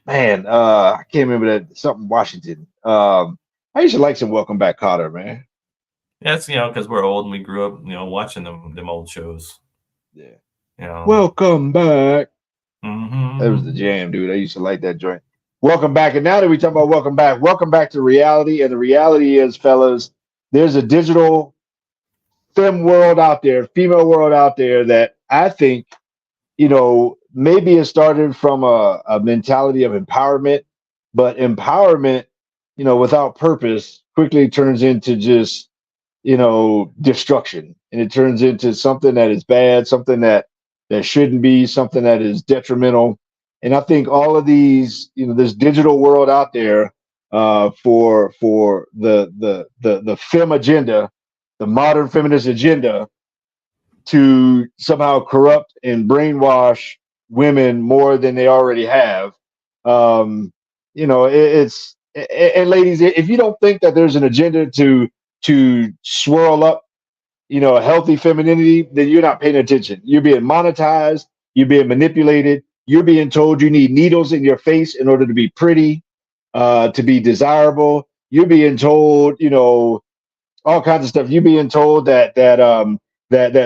can't remember that. Something Washington. I used to like some Welcome Back, Carter, man. Yeah, it's because we're old and we grew up, watching them old shows. Yeah. Welcome Back. Mm-hmm. That was the jam, dude. I used to like that joint. Welcome back. And now that we talk about welcome back to reality. And the reality is, fellas, there's a digital fem world out there, female world out there that I think, maybe it started from a mentality of empowerment, but empowerment, without purpose quickly turns into just, destruction. And it turns into something that is bad, something that shouldn't be, something that is detrimental. And I think all of these, this digital world out there for the fem agenda, the modern feminist agenda, to somehow corrupt and brainwash women more than they already have. And ladies, if you don't think that there's an agenda to swirl up, healthy femininity, then you're not paying attention. You're being monetized. You're being manipulated. You're being told you need needles in your face in order to be pretty, to be desirable. You're being told, all kinds of stuff. You're being told that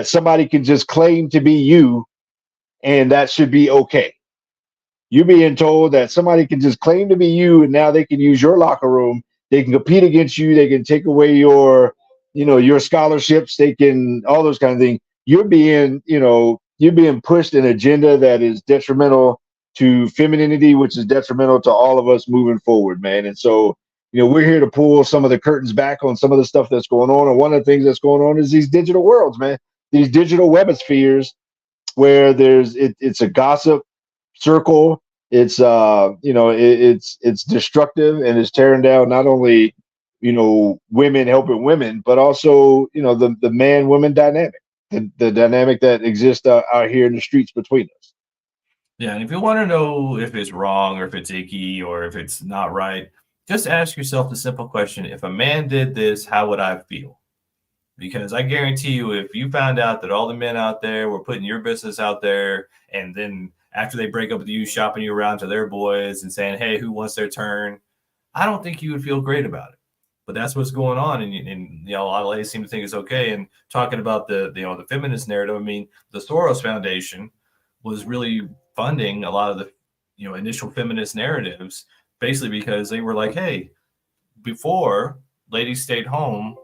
somebody can just claim to be you, and that should be okay. You're being told that somebody can just claim to be you, and now they can use your locker room. They can compete against you. They can take away your scholarships. They can, all those kind of things. You're being pushed an agenda that is detrimental to femininity, which is detrimental to all of us moving forward, man. And so, we're here to pull some of the curtains back on some of the stuff that's going on. And one of the things that's going on is these digital worlds, man. These digital webospheres where it's a gossip circle. It's it's destructive, and it's tearing down not only women helping women, but also the man woman dynamic, the dynamic that exists out here in the streets between us. Yeah, and if you want to know if it's wrong or if it's icky or if it's not right, just ask yourself the simple question: if a man did this, how would I feel? Because I guarantee you, if you found out that all the men out there were putting your business out there, and then after they break up with you, shopping you around to their boys and saying, hey, who wants their turn? I don't think you would feel great about it. But that's what's going on. And a lot of ladies seem to think it's okay. And talking about the feminist narrative, I mean, the Soros Foundation was really funding a lot of the, initial feminist narratives, basically because they were like, hey, before ladies stayed home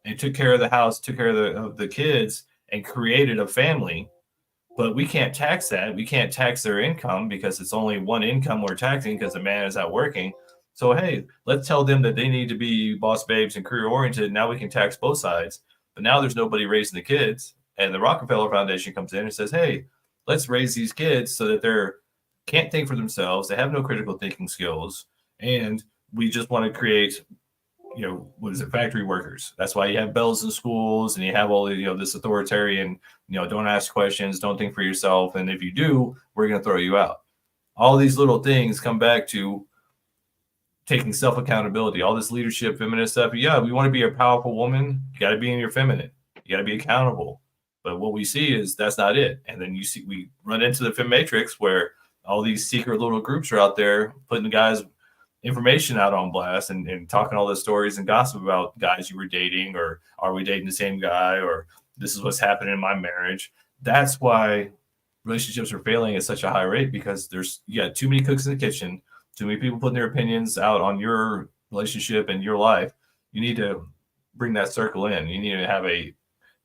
and took care of the house, took care of the kids, and created a family. But we can't tax that. We can't tax their income because it's only one income we're taxing because the man is out working. So, hey, let's tell them that they need to be boss babes and career oriented. Now we can tax both sides. But now there's nobody raising the kids. And the Rockefeller Foundation comes in and says, hey, let's raise these kids so that they're can't think for themselves. They have no critical thinking skills. And we just want to create, what is it, factory workers. That's why you have bells in schools and you have all the, this authoritarian, don't ask questions, don't think for yourself. And if you do, we're going to throw you out. All these little things come back to taking self-accountability, all this leadership, feminist stuff. Yeah, we want to be a powerful woman. You got to be in your feminine. You got to be accountable. But what we see is that's not it. And then we run into the Fematrix where all these secret little groups are out there putting the guys' information out on blast and talking all the stories and gossip about guys you were dating, or are we dating the same guy, or this is what's happening in my marriage. That's why relationships are failing at such a high rate, because you got too many cooks in the kitchen, too many people putting their opinions out on your relationship and your life. You need to bring that circle in. You need to have a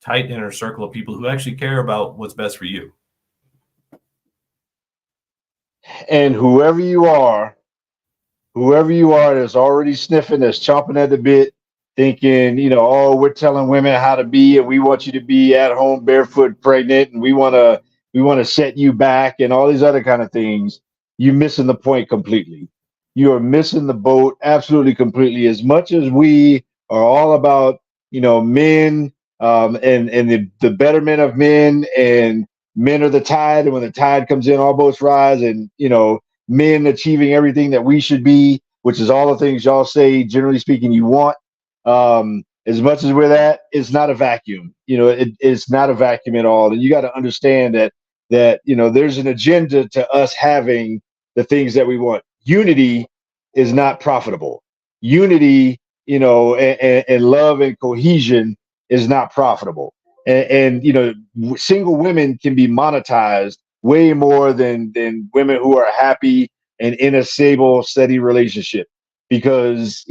tight inner circle of people who actually care about what's best for you. And whoever you are that's already sniffing, that's chomping at the bit, thinking, oh, we're telling women how to be, and we want you to be at home barefoot pregnant, and we want to set you back and all these other kind of things, you're missing the point completely. You are missing the boat absolutely completely. As much as we are all about, men, and the betterment of men, and men are the tide, and when the tide comes in, all boats rise, and men achieving everything that we should be, which is all the things y'all say, generally speaking, you want. As much as we're that, it's not a vacuum. It's not a vacuum at all. And you got to understand that there's an agenda to us having the things that we want. Unity is not profitable. Unity, and love and cohesion is not profitable. And single women can be monetized way more than women who are happy and in a stable, steady relationship. Because,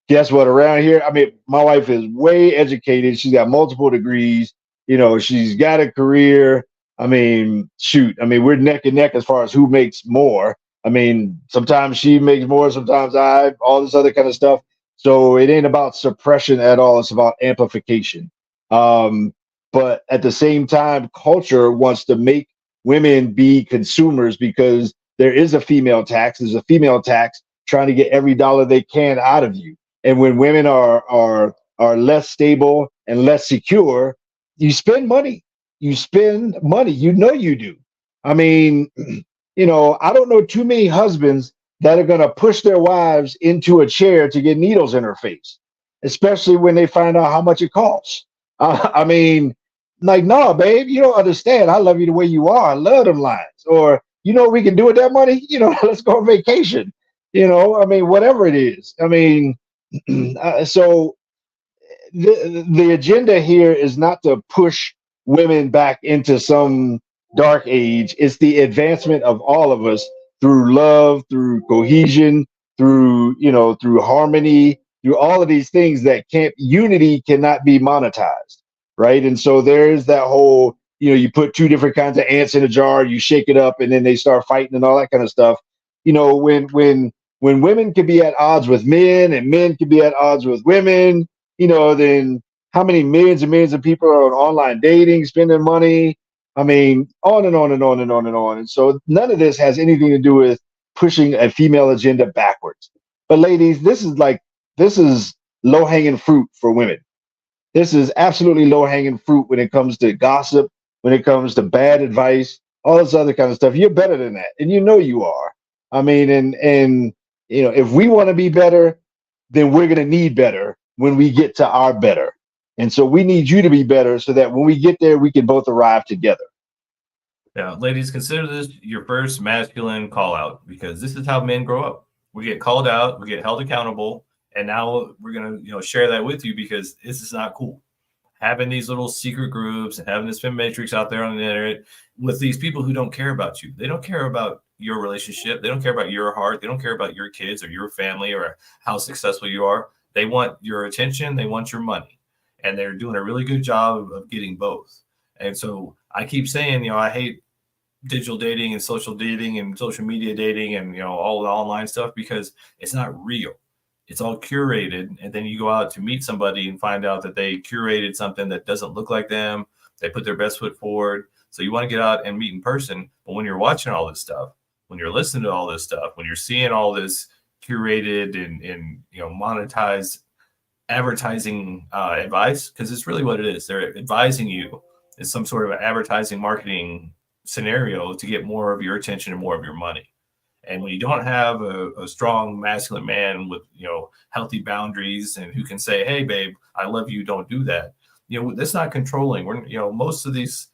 guess what? Around here, I mean, my wife is way educated. She's got multiple degrees. She's got a career. I mean, shoot. I mean, we're neck and neck as far as who makes more. I mean, sometimes she makes more, sometimes I, all this other kind of stuff. So it ain't about suppression at all. It's about amplification. But at the same time, culture wants to make women be consumers, because there is a female tax. There's a female tax trying to get every dollar they can out of you. And when women are less stable and less secure, you spend money. You spend money. You do. I mean, I don't know too many husbands that are going to push their wives into a chair to get needles in her face, especially when they find out how much it costs. I mean, like, no, babe, you don't understand. I love you the way you are. I love them lines. Or, what we can do with that money? Let's go on vacation. I mean, whatever it is. I mean, so the agenda here is not to push women back into some dark age. It's the advancement of all of us through love, through cohesion, through harmony, through all of these things that unity cannot be monetized, right? And so there's that whole, you put two different kinds of ants in a jar, you shake it up, and then they start fighting and all that kind of stuff. When women can be at odds with men and men can be at odds with women, then how many millions and millions of people are on online dating, spending money? I mean, on and on and on and on and on. And so none of this has anything to do with pushing a female agenda backwards. But ladies, this is low-hanging fruit for women. This is absolutely low-hanging fruit when it comes to gossip, when it comes to bad advice, all this other kind of stuff. You're better than that. And you are. I mean, and if we want to be better, then we're going to need better when we get to our better. And so we need you to be better so that when we get there, we can both arrive together. Yeah, ladies, consider this your first masculine call out, because this is how men grow up. We get called out, we get held accountable, and now we're going to share that with you, because this is not cool. Having these little secret groups and having this Fematrix out there on the internet with these people who don't care about you. They don't care about your relationship. They don't care about your heart. They don't care about your kids or your family or how successful you are. They want your attention. They want your money. and they're doing a really good job of getting both. And so I keep saying, I hate digital dating and social dating and social media dating and all the online stuff, because it's not real. It's all curated, and then you go out to meet somebody and find out that they curated something that doesn't look like them. They put their best foot forward. So you want to get out and meet in person. But when you're watching all this stuff, when you're listening to all this stuff, when you're seeing all this curated and monetized advertising advice, because it's really what it is. They're advising you in some sort of advertising marketing scenario to get more of your attention and more of your money. And when you don't have a strong masculine man with healthy boundaries and who can say, hey babe, I love you, don't do that, that's not controlling. We're most of these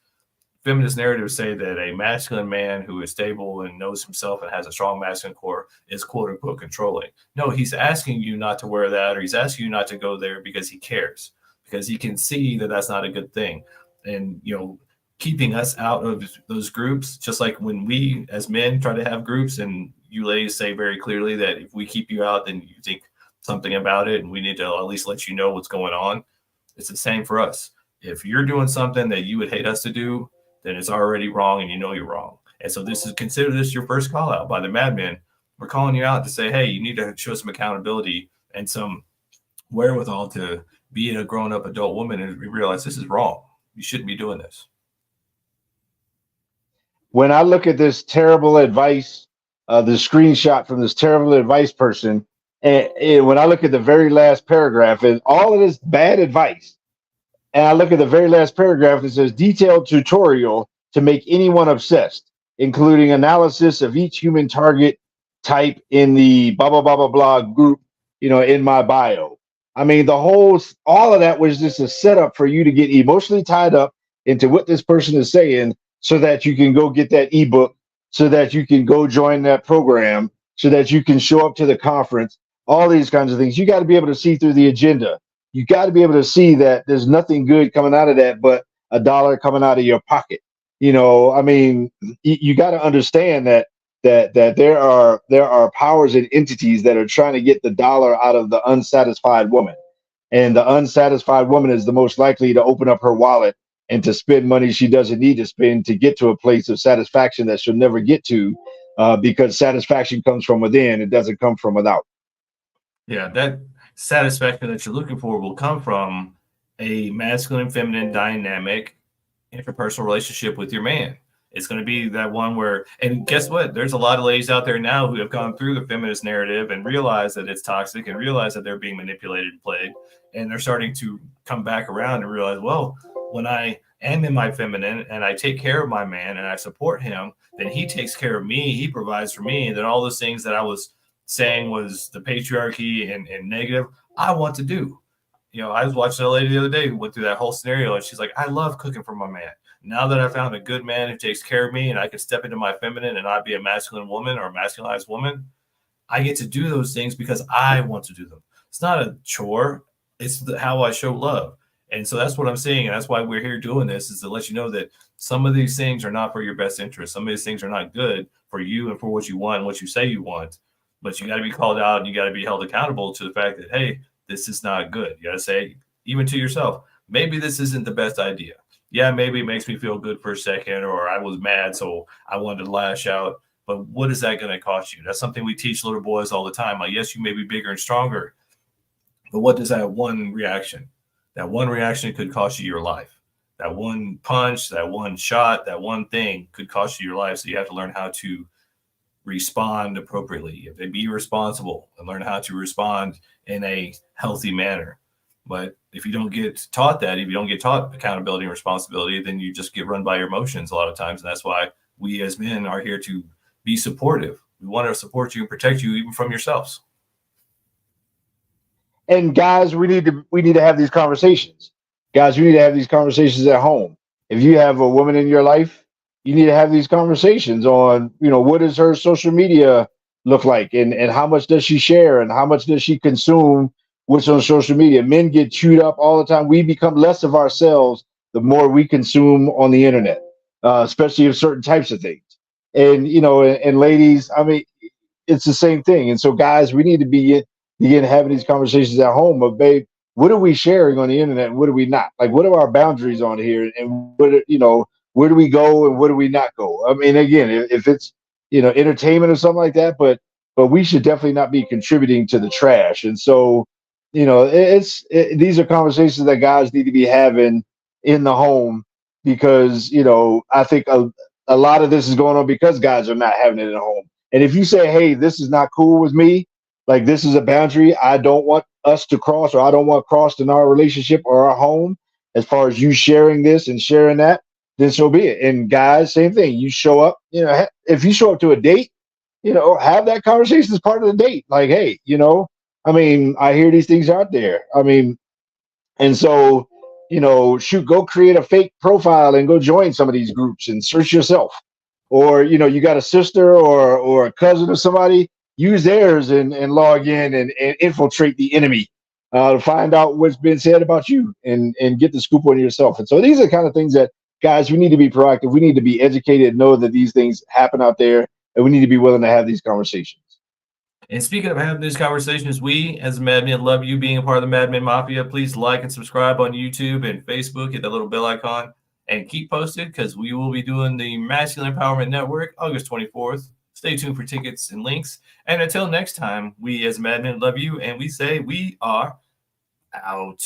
feminist narratives say that a masculine man who is stable and knows himself and has a strong masculine core is quote unquote controlling. No, he's asking you not to wear that, or he's asking you not to go there because he cares, because he can see that that's not a good thing. And keeping us out of those groups, just like when we as men try to have groups, and you ladies say very clearly that if we keep you out, then you think something about it and we need to at least let you know what's going on. It's the same for us. If you're doing something that you would hate us to do, then it's already wrong and you're wrong. And so consider this your first call out by the madmen. We're calling you out to say, hey, you need to show some accountability and some wherewithal to be a grown-up adult woman and realize this is wrong. You shouldn't be doing this. When I look at this terrible advice, the screenshot from this terrible advice person, and when I look at the very last paragraph and all of this bad advice, and I look at the very last paragraph, it says detailed tutorial to make anyone obsessed, including analysis of each human target type in the blah, blah, blah, blah, blah group, in my bio. I mean, all of that was just a setup for you to get emotionally tied up into what this person is saying, so that you can go get that ebook, so that you can go join that program, so that you can show up to the conference, all these kinds of things. You got to be able to see through the agenda. You got to be able to see that there's nothing good coming out of that but $1 coming out of your pocket. I mean, you got to understand that there are powers and entities that are trying to get the dollar out of the unsatisfied woman. And the unsatisfied woman is the most likely to open up her wallet and to spend money she doesn't need to spend to get to a place of satisfaction that she'll never get to, because satisfaction comes from within. It doesn't come from without. Yeah, that satisfaction that you're looking for will come from a masculine and feminine dynamic interpersonal relationship with your man. It's going to be that one where, and guess what? There's a lot of ladies out there now who have gone through the feminist narrative and realize that it's toxic and realize that they're being manipulated and played. And they're starting to come back around and realize, well, when I am in my feminine and I take care of my man and I support him, then he takes care of me. He provides for me. And then all those things that I was saying was the patriarchy and negative, I want to do. I was watching a lady the other day who went through that whole scenario, and she's like, I love cooking for my man. Now that I found a good man who takes care of me and I can step into my feminine and not be a masculine woman or a masculinized woman, I get to do those things because I want to do them. It's not a chore. It's how I show love. And so that's what I'm saying. And that's why we're here doing this, is to let you know that some of these things are not for your best interest. Some of these things are not good for you and for what you want and what you say you want. But you got to be called out and you got to be held accountable to the fact that, hey, this is not good. You got to say, even to yourself, maybe this isn't the best idea. Yeah, maybe it makes me feel good for a second, or I was mad, so I wanted to lash out. But what is that going to cost you? That's something we teach little boys all the time. Like, yes, you may be bigger and stronger, but what does that one reaction? That one reaction could cost you your life. That one punch, that one shot, that one thing could cost you your life. So you have to learn how to respond appropriately. You have to be responsible and learn how to respond in a healthy manner. But if you don't get taught that, if you don't get taught accountability and responsibility, then you just get run by your emotions a lot of times. And that's why we as men are here to be supportive. We want to support you and protect you even from yourselves. And guys, we need to have these conversations. Guys, we need to have these conversations at home. If you have a woman in your life, you need to have these conversations on, what does her social media look like, and how much does she share, and how much does she consume what's on social media. Men get chewed up all the time. We become less of ourselves the more we consume on the internet, especially of certain types of things. And, and ladies, I mean, it's the same thing. And so guys, we need to begin having these conversations at home of, babe, what are we sharing on the internet and what are we not? Like, what are our boundaries on here, and where do we go and where do we not go? I mean, again, if it's entertainment or something like that, but we should definitely not be contributing to the trash. And so, these are conversations that guys need to be having in the home, because I think a lot of this is going on because guys are not having it at home. And if you say, hey, this is not cool with me, like this is a boundary I don't want us to cross, or I don't want crossed in our relationship or our home, as far as you sharing this and sharing that, then so be it. And guys, same thing. You show up, if you show up to a date, have that conversation as part of the date. Like, hey, I mean, I hear these things out there. I mean, and so, shoot, go create a fake profile and go join some of these groups and search yourself. Or, you got a sister or a cousin or somebody, use theirs and log in and infiltrate the enemy to find out what's been said about you and get the scoop on yourself. And so these are the kind of things that, guys, we need to be proactive. We need to be educated, know that these things happen out there, and we need to be willing to have these conversations. And speaking of having these conversations, we as Madmen love you being a part of the Madmen Mafia. Please like and subscribe on YouTube and Facebook. Hit that little bell icon and keep posted, because we will be doing the Masculine Empowerment Network August 24th. Stay tuned for tickets and links. And until next time, we as Madmen love you, and we say we are out.